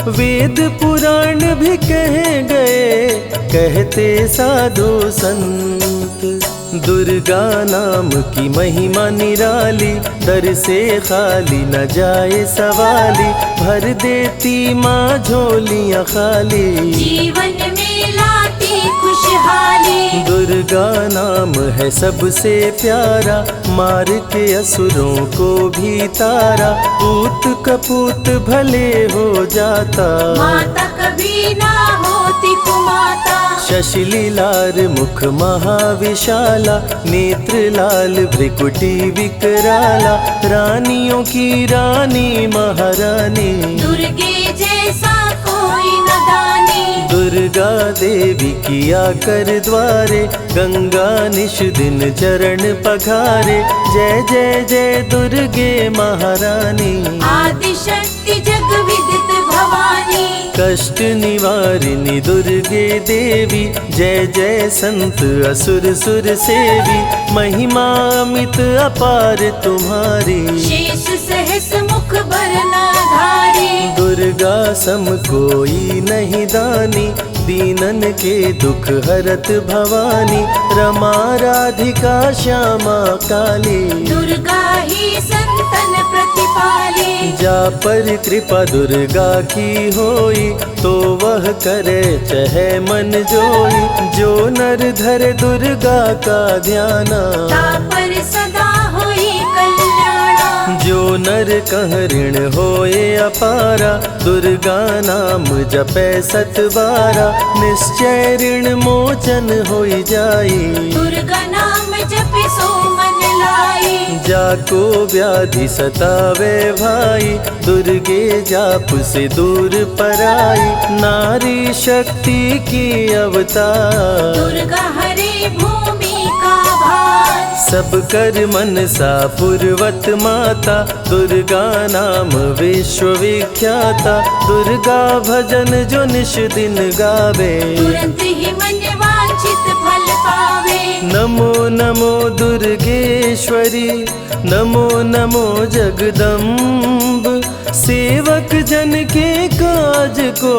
[SPEAKER 3] वेद पुराण भी कह गए, कहते साधु संत। दुर्गा नाम की महिमा निराली, दर से खाली न जाए सवाली। भर देती माँ झोलियाँ खाली,
[SPEAKER 2] जीवन में लाती खुशहाली।
[SPEAKER 3] दुर्गा नाम है सबसे प्यारा, मार के असुरों को भी तारा। पूत कपूत भले हो जाता,
[SPEAKER 2] माता कभी ना होती कुमाता।
[SPEAKER 3] शशिलीलार मुख महाविशाला, नेत्र लाल भ्रिकुटी विकराला। रानियों की रानी महारानी,
[SPEAKER 2] दुर्गे जैसा कोई न दानी।
[SPEAKER 3] दुर्गा देवी किया कर द्वारे, गंगा निश दिन चरण पखारे। जय जय जय दुर्गे महारानी,
[SPEAKER 2] आदि शक्ति जग विदित भवानी।
[SPEAKER 3] कष्ट निवारिणी दुर्गे देवी, जय जय संत असुर सुर सेवी। महिमा अमित अपार तुम्हारी,
[SPEAKER 2] शेष सहस मुख बरनाधारी।
[SPEAKER 3] दुर्गा सम कोई नहीं दानी, दीनन के दुख हरत भवानी। रमा राधिका श्यामा काली,
[SPEAKER 2] दुर्गा ही संतन प्रतिपाली।
[SPEAKER 3] जा पर कृपा दुर्गा की होई, तो वह करे चहे मन जोई। जो नर धरे दुर्गा का ध्याना,
[SPEAKER 2] तापर सदा होई कल्याणा।
[SPEAKER 3] जो नर कह ऋण होए अपारा, दुर्गा नाम जपे सत बारा। निश्चय ऋण मोचन होई जाई,
[SPEAKER 2] दुर्गा नाम जपे सो मन लाई।
[SPEAKER 3] जाको व्याधि सतावे भाई, दुर्गे जाप से दूर पराई। नारी शक्ति की अवतार,
[SPEAKER 2] दुर्गा हरे भूमि का भार।
[SPEAKER 3] सब कर मनसा पूर्वत माता, दुर्गा नाम विश्व विख्याता। दुर्गा भजन जो निश दिन गावे,
[SPEAKER 2] तुरंत ही मन वांछित फल पावे।
[SPEAKER 3] नमो नमो दुर्गेश्वरी, नमो नमो जगदम्ब। सेवक जन के काज को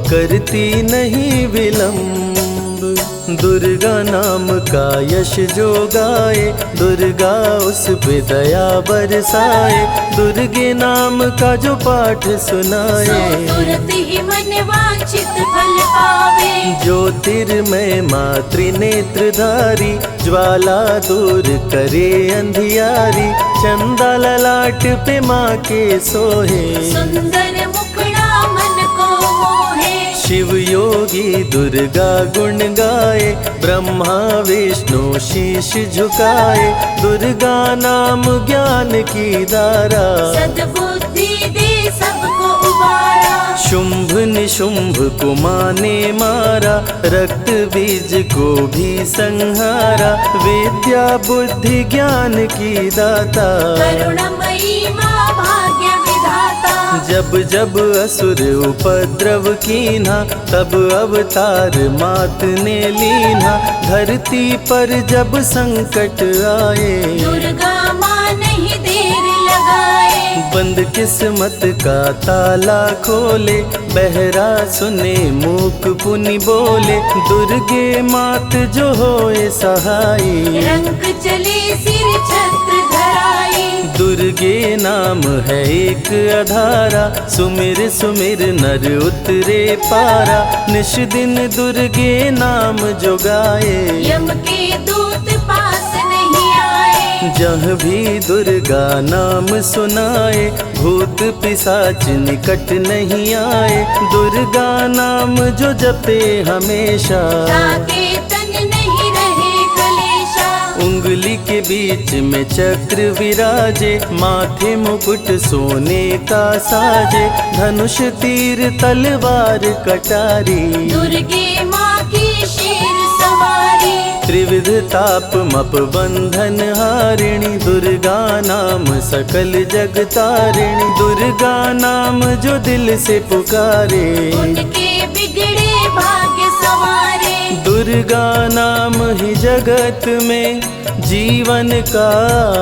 [SPEAKER 3] करती नहीं विलम्ब। दुर्गा नाम का यश जो गाए, दुर्गा उस पे दया बरसाए। दुर्गे नाम का जो पाठ सुनाए,
[SPEAKER 2] तुरंत ही मन वांछित फल पावे।
[SPEAKER 3] ज्योतिर्मय मातृ नेत्रधारी, ज्वाला दूर करे अंधियारी। चंदा ललाट पे माँ के सोहे,
[SPEAKER 2] सुंदर मुखड़ा मन को मोहे।
[SPEAKER 3] शिव योगी दुर्गा गुण गाए, ब्रह्मा विष्णु शीश झुकाए। दुर्गा नाम ज्ञान की धारा,
[SPEAKER 2] सद्बुद्धि दे सबको उबारा।
[SPEAKER 3] शुंभ निशुंभ को माँ ने मारा, रक्त बीज को भी संहारा। विद्या बुद्धि ज्ञान की दाता,
[SPEAKER 2] करुणमयी माँ भाग्य विधाता।
[SPEAKER 3] जब जब असुर उपद्रव कीन्हा, तब अवतार मात ने लीन्हा। धरती पर जब संकट आए,
[SPEAKER 2] दुर्गा माँ नहीं देर लगाए।
[SPEAKER 3] बंद किस्मत का ताला खोले, बहरा सुने मूक पुनि बोले। दुर्गे मात जो होए सहाई,
[SPEAKER 2] रंग चले सिर छत्र धराई।
[SPEAKER 3] दुर्गे नाम है एक अधारा, सुमिर सुमिर नर उतरे पारा। निश दिन दुर्गे नाम जो गाए,
[SPEAKER 2] यम के दूत पास नहीं आए।
[SPEAKER 3] जहाँ भी दुर्गा नाम सुनाए, भूत पिशाच निकट नहीं आए। दुर्गा नाम जो जपे हमेशा,
[SPEAKER 2] ताके तन नहीं रहे कलेशा।
[SPEAKER 3] उंगली के बीच में चक्र विराजे, माथे मुकुट सोने का साजे। धनुष तीर तलवार कटारी,
[SPEAKER 2] दुर्गे माँ की शेर सवारी।
[SPEAKER 3] त्रिविध ताप मप बंधन हारिणी, दुर्गा नाम सकल जग तारिणी। दुर्गा नाम जो दिल से पुकारे,
[SPEAKER 2] उनके बिगड़े भाग्य सवारे।
[SPEAKER 3] दुर्गा नाम ही जगत में जीवन का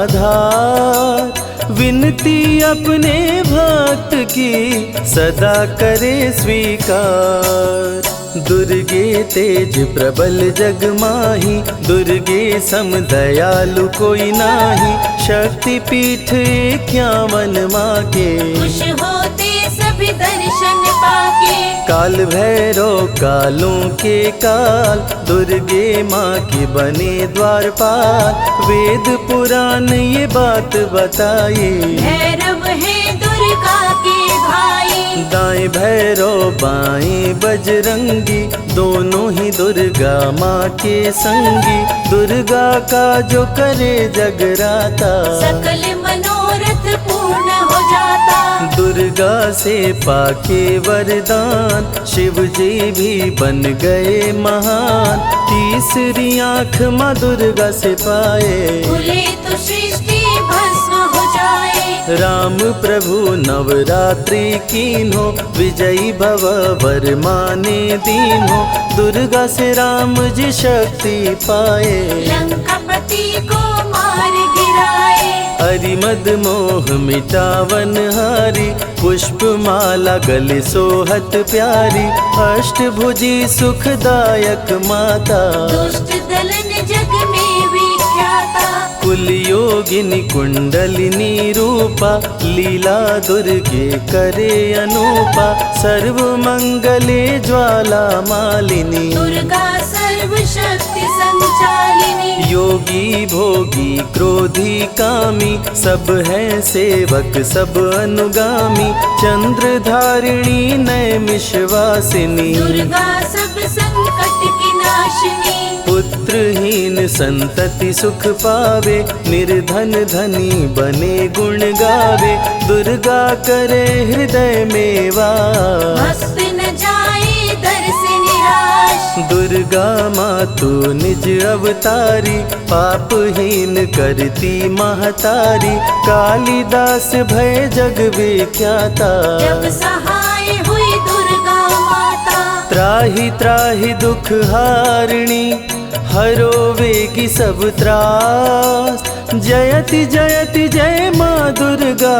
[SPEAKER 3] आधार। विनती अपने भक्त की सदा करे स्वीकार। दुर्गे तेज प्रबल जग माही, दुर्गे सम दयालु कोई नाही। शक्ति पीठ 51 माँ के,
[SPEAKER 2] खुश होते सभी दर्शन पाके।
[SPEAKER 3] काल भैरव कालों के काल, दुर्गे माँ के बने द्वारपाल। वेद पुराण ये बात बताए,
[SPEAKER 2] भैरव है दुर्गा के भाई।
[SPEAKER 3] दाएं भैरव बाएं बजरंगी, दोनों ही दुर्गा माँ के संगी। दुर्गा का जो करे जगराता,
[SPEAKER 2] सकल मनोरथ पूर्ण हो जाता।
[SPEAKER 3] दुर्गा से पाके वरदान, शिव जी भी बन गए महान। तीसरी आँख माँ दुर्गा से पाए,
[SPEAKER 2] खुले तो सृष्टि भस्म हो जाए।
[SPEAKER 3] राम प्रभु नवरात्रि कीन्हो, विजयी भव वर माने दीन्हो। दुर्गा से राम जी शक्ति पाए,
[SPEAKER 2] लंकापति को मार गिराए।
[SPEAKER 3] अरिमद मोह मिटावन हारी, पुष्प माला गले सोहत प्यारी। अष्टभुजी सुखदायक माता,
[SPEAKER 2] दुष्ट दलन जग में विख्याता।
[SPEAKER 3] कुल योगिनी कुंडलिनी रूपा, लीला दुर्गे करे अनूपा। सर्व मंगले ज्वाला मालिनी,
[SPEAKER 2] दुर्गा सर्वशक्ति संचालिनी।
[SPEAKER 3] योगी भोगी क्रोधी कामी, सब हैं सेवक सब अनुगामी। चंद्र धारिणी नैमिषवासिनी,
[SPEAKER 2] दुर्गा सब संकट की नाशिनी।
[SPEAKER 3] पुत्रहीन संतति सुख पावे, निर्धन धनी बने गुण गावे। दुर्गा करे हृदय में वास,
[SPEAKER 2] भक्त न जाए दर से निराश।
[SPEAKER 3] दुर्गा माँ तू निज अवतारी, पापहीन करती महतारी। कालिदास भय जग विख्याता,
[SPEAKER 2] जब सहाय हुई दुर्गा माता।
[SPEAKER 3] त्राहि त्राहि दुख हारिणी, हरो वेगी सब त्रास। जयति जयति जय माँ दुर्गा,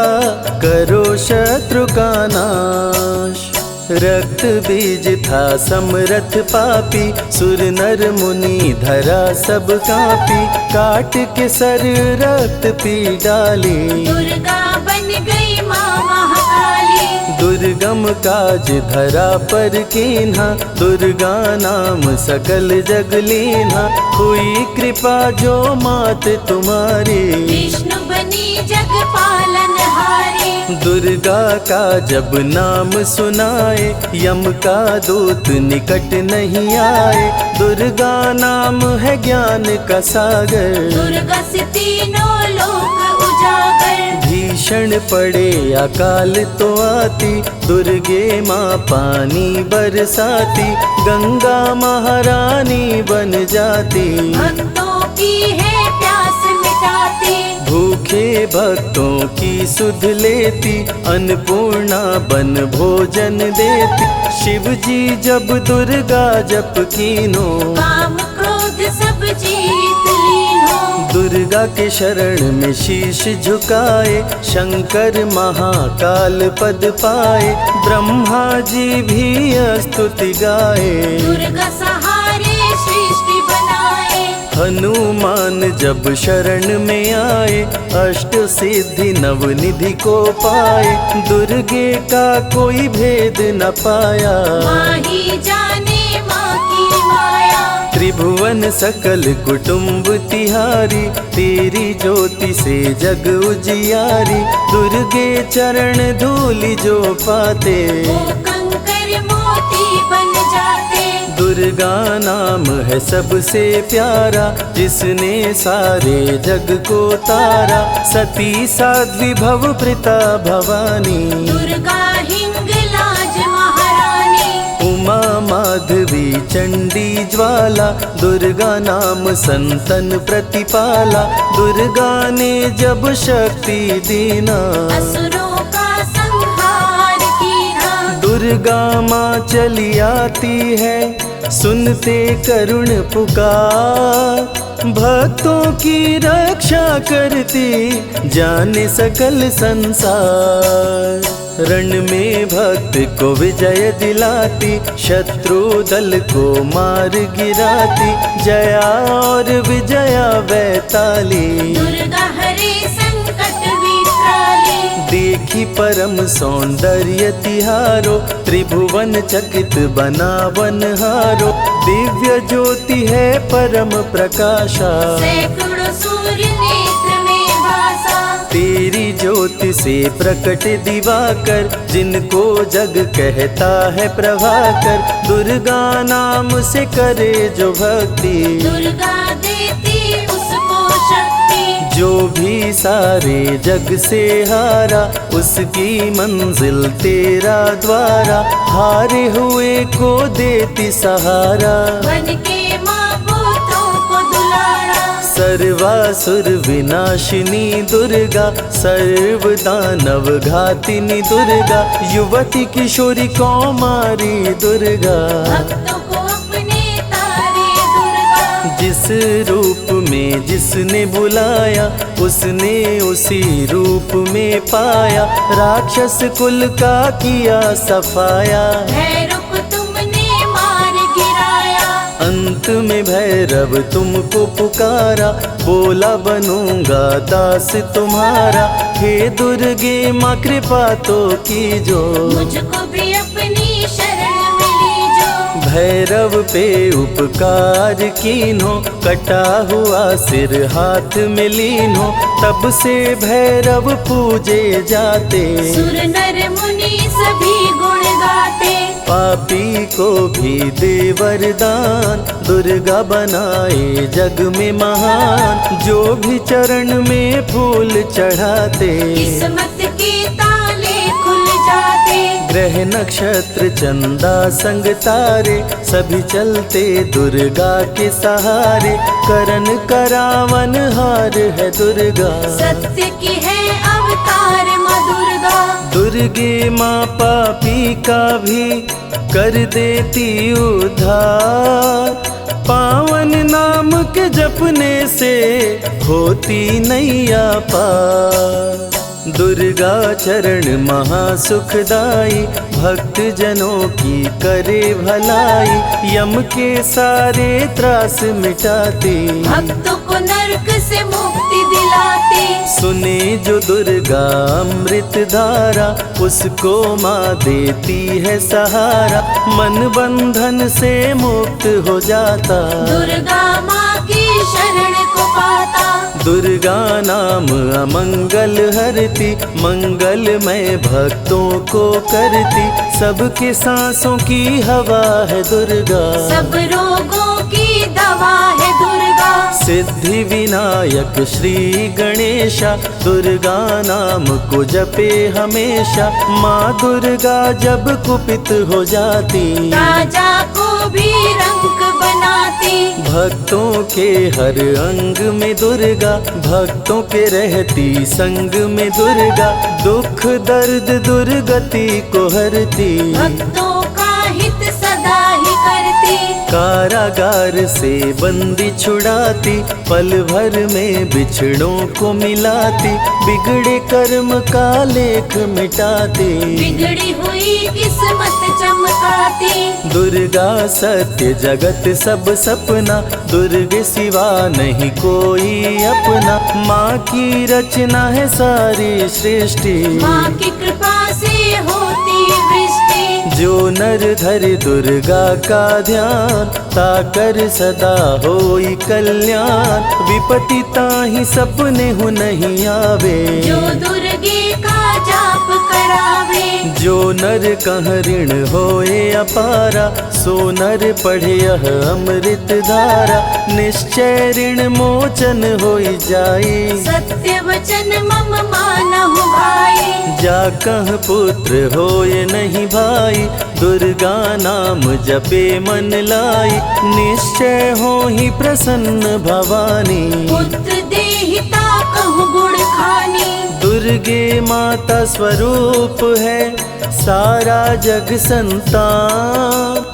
[SPEAKER 3] करो शत्रु का नाश। रक्त बीज था समरथ पापी, सुर नर मुनि धरा सब कापी, काट के सर रक्त पी डाली,
[SPEAKER 2] दुर्गा बन गई माँ महाकाली।
[SPEAKER 3] दुर्गम काज धरा पर कीन्हा, दुर्गा नाम सकल जग लीन्हा, हुई कृपा जो मात तुम्हारी,
[SPEAKER 2] विष्णु बनी जग पालन हारी।
[SPEAKER 3] दुर्गा का जब नाम सुनाए, यम का दूत निकट नहीं आए, दुर्गा नाम है ज्ञान का सागर,
[SPEAKER 2] दुर्गा से तीनों लोक उजागर।
[SPEAKER 3] भीषण पड़े अकाल तो आती, दुर्गे माँ पानी बरसाती, गंगा महारानी बन जाती,
[SPEAKER 2] भक्तों की है प्यास मिटाती,
[SPEAKER 3] भूखे भक्तों की सुध लेती, अन्नपूर्णा बन भोजन देती, शिव जी जब दुर्गा जप कीनो,
[SPEAKER 2] काम क्रोध सब जीत लीनो।
[SPEAKER 3] दुर्गा के शरण में शीश झुकाए, शंकर महाकाल पद पाए, ब्रह्मा जी भी स्तुति गाए,
[SPEAKER 2] दुर्गा सहारे सृष्टि बनाए,
[SPEAKER 3] हनुमान जब शरण में आए, अष्ट सिद्धि नवनिधि को पाए, दुर्गे का कोई भेद न पाया,
[SPEAKER 2] माँ ही जाने माँ की माया।
[SPEAKER 3] त्रिभुवन सकल कुटुंब तिहारी, तेरी ज्योति से जग उजियारी, दुर्गे चरण धूलि जो पाते,
[SPEAKER 2] वो कंकर मोती बन जाते,
[SPEAKER 3] दुर्गा नाम है सबसे प्यारा, जिसने सारे जग को तारा, सती साध्वी भव प्रीता भवानी,
[SPEAKER 2] दुर्गा हिंगलाज महारानी,
[SPEAKER 3] उमा माधवी चंडी ज्वाला, दुर्गा नाम संतन प्रतिपाला, दुर्गा ने जब शक्ति दीना,
[SPEAKER 2] असुरों का संहार कीना,
[SPEAKER 3] दुर्गा माँ चली आती है, सुनते करुण पुकार, भक्तों की रक्षा करती, जाने सकल संसार, रण में भक्त को विजय दिलाती, शत्रु दल को मार गिराती, जया और विजया वैताली,
[SPEAKER 2] दुर्गा हरे संकट विकराली,
[SPEAKER 3] देखी परम सौंदर्य तिहारो, त्रिभुवन चकित बनावन हारो, दिव्य ज्योति है परम प्रकाशा,
[SPEAKER 2] सैकड़ों सूर्य नेत्र में भासा,
[SPEAKER 3] तेरी ज्योति से प्रकट दिवाकर, जिनको जग कहता है प्रभाकर, दुर्गा नाम से करे जो भक्ति,
[SPEAKER 2] दुर्गा देती उसको शक्ति,
[SPEAKER 3] जो भी सारे जग से हारा, उसकी मंजिल तेरा द्वारा, हारे हुए को देती सहारा,
[SPEAKER 2] बन के माँ पुत्रों को दुलारा,
[SPEAKER 3] सर्वासुर विनाशिनी दुर्गा, सर्व दानव घातिनी दुर्गा, युवती किशोरी कौमारी दुर्गा,
[SPEAKER 2] भक्तों को अपने तारे दुर्गा,
[SPEAKER 3] जिस रूप में जिसने बुलाया, उसने उसी रूप में पाया, राक्षस कुल का किया सफाया,
[SPEAKER 2] भैरव को तुमने मार गिराया,
[SPEAKER 3] अंत में भैरव तुमको पुकारा, बोला बनूंगा दास तुम्हारा, हे दुर्गे माँ कृपा तो कीजो,
[SPEAKER 2] मुझको भी अपनी शरण में लीजो,
[SPEAKER 3] भैरव पे उपकार कीन्हो, कटा हुआ सिर हाथ में लीन्हो, तब से भैरव पूजे जाते,
[SPEAKER 2] सुर नर मुनि सभी गुण गाते,
[SPEAKER 3] पापी को भी दे वरदान, दुर्गा बनाए जग में महान, जो भी चरण में फूल चढ़ाते,
[SPEAKER 2] किस्मत के ताले खुल जाते,
[SPEAKER 3] ग्रह नक्षत्र चंदा संग तारे, सभी चलते दुर्गा के सहारे, करन करावन हार है दुर्गा,
[SPEAKER 2] सत्य की है अवतार माँ दुर्गा,
[SPEAKER 3] दुर्गे माँ पापी का भी कर देती उद्धार, पावन नाम के जपने से होती नैया पार। दुर्गा चरण महासुखदाई, भक्त जनों की करे भलाई, यम के सारे त्रास मिटाती,
[SPEAKER 2] भक्तों को नरक से मुक्ति दिलाती।
[SPEAKER 3] सुने जो दुर्गा अमृत धारा, उसको माँ देती है सहारा, मन बंधन से मुक्त हो जाता,
[SPEAKER 2] दुर्गा माँ की शरण को पाता।
[SPEAKER 3] दुर्गा नाम अमंगल हरती, मंगलमय भक्तों को करती, सबके सांसों की हवा है दुर्गा,
[SPEAKER 2] सब रोगों की दवा है दुर्गा।
[SPEAKER 3] सिद्धि विनायक श्री गणेशा, दुर्गा नाम को जपे हमेशा, माँ दुर्गा जब कुपित हो जाती,
[SPEAKER 2] राजा को भी रंग बनाती।
[SPEAKER 3] भक्तों के हर अंग में दुर्गा, भक्तों के रहती संग में दुर्गा, दुख दर्द दुर्गति को हरती,
[SPEAKER 2] भक्तों का हित सदा ही करती।
[SPEAKER 3] कारागार से बंदी छुड़ाती, पल भर में बिछड़ों को मिलाती, बिगड़े कर्म का लेख मिटाती,
[SPEAKER 2] बिगड़ी हुई किस्मत चमकाती।
[SPEAKER 3] दुर्गा सत्य जगत सब सपना, दुर्गे सिवा नहीं कोई अपना, माँ की रचना है सारी सृष्टि,
[SPEAKER 2] माँ की कृपा से होती वृष्टि।
[SPEAKER 3] जो नर धरे दुर्गा का ध्यान, ताकर सदा होई कल्याण, विपत्ति ताहि सपने हो नहीं आवे,
[SPEAKER 2] जो दुर्गे का जाप करावे।
[SPEAKER 3] जो नर कह ऋण होए अपारा, सो नर पढ़े यह अमृत धारा, निश्चय ऋण मोचन होई जाई,
[SPEAKER 2] सत्य वचन मम मानहु भाई।
[SPEAKER 3] जा कह पुत्र होए नहीं भाई, दुर्गा नाम जपे मन लाई, निश्चय हो ही प्रसन्न भवानी,
[SPEAKER 2] पुत्र देहिता कहु गुण खानी।
[SPEAKER 3] दुर्गे माता स्वरूप है सारा जग संतान,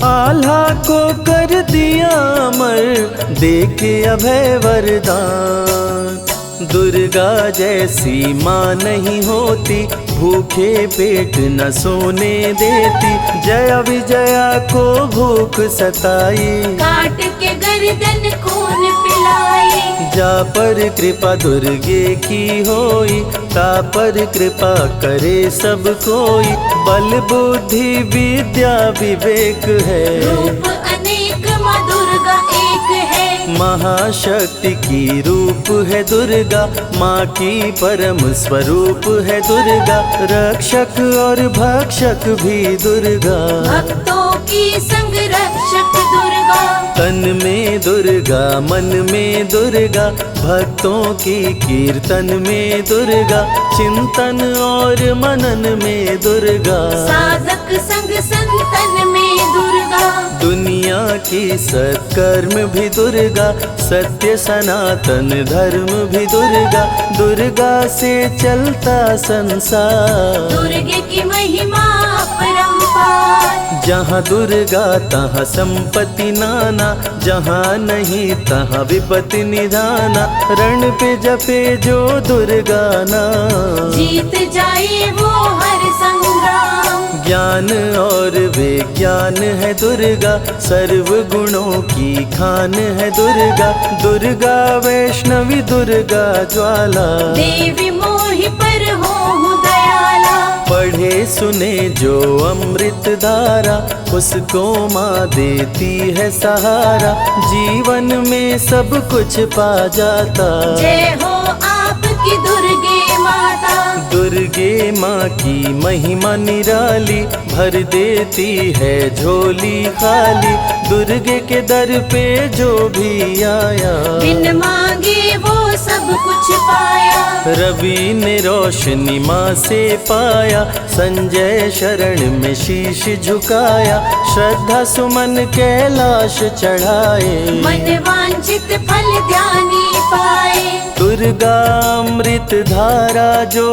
[SPEAKER 3] आल्हा को कर दिया अमर, देके अभय वरदान, दुर्गा जैसी माँ नहीं होती, भूखे पेट न सोने देती, जया विजया को भूख सताई,
[SPEAKER 2] काट के गर्दन खून पिलाई।
[SPEAKER 3] जा पर कृपा दुर्गे की होई, ता पर कृपा करे सब कोई, बल बुद्धि विद्या विवेक है,
[SPEAKER 2] रूप अनेक माँ दुर्गा एक है।
[SPEAKER 3] महाशक्ति की रूप है दुर्गा, माँ की परम स्वरूप है दुर्गा, रक्षक और भक्षक भी दुर्गा,
[SPEAKER 2] भक्तों की संग रक्षक दुर्गा।
[SPEAKER 3] तन में दुर्गा मन में दुर्गा, भक्तों की कीर्तन में दुर्गा, चिंतन और मनन में दुर्गा,
[SPEAKER 2] साधक संग संतन में दुर्गा।
[SPEAKER 3] दुनिया की सत्कर्म भी दुर्गा, सत्य सनातन धर्म भी दुर्गा, दुर्गा से चलता संसार,
[SPEAKER 2] दुर्गे की महिमा अपरंपार।
[SPEAKER 3] जहाँ दुर्गा तहाँ संपत्ति नाना, जहाँ नहीं तहाँ विपत्ति निधाना, रण पे जपे जो दुर्गा नाम,
[SPEAKER 2] जीत जाए वो हर संग्राम।
[SPEAKER 3] ज्ञान और विज्ञान है दुर्गा, सर्व गुणों की खान है दुर्गा, दुर्गा वैष्णवी दुर्गा ज्वाला,
[SPEAKER 2] देवी मोहि पर हो दयाला।
[SPEAKER 3] पढ़े सुने जो अमृत धारा, उसको माँ देती है सहारा, जीवन में सब कुछ पा जाता,
[SPEAKER 2] जय हो आपकी दुर्गे माता।
[SPEAKER 3] दुर्गे माँ की महिमा निराली, भर देती है झोली खाली, दुर्गे के दर पे जो भी आया,
[SPEAKER 2] बिन मांगे वो सब कुछ पाया।
[SPEAKER 3] रवि ने रोशनी माँ से पाया, संजय शरण में शीश झुकाया, श्रद्धा सुमन कैलाश चढ़ाए,
[SPEAKER 2] मन वांछित फल ध्यानी पाए।
[SPEAKER 3] दुर्गा अमृत धारा जो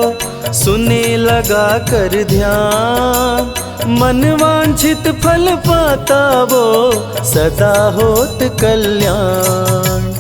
[SPEAKER 3] सुने लगा कर ध्यान, मन वांछित फल पाता वो सदा होत कल्याण।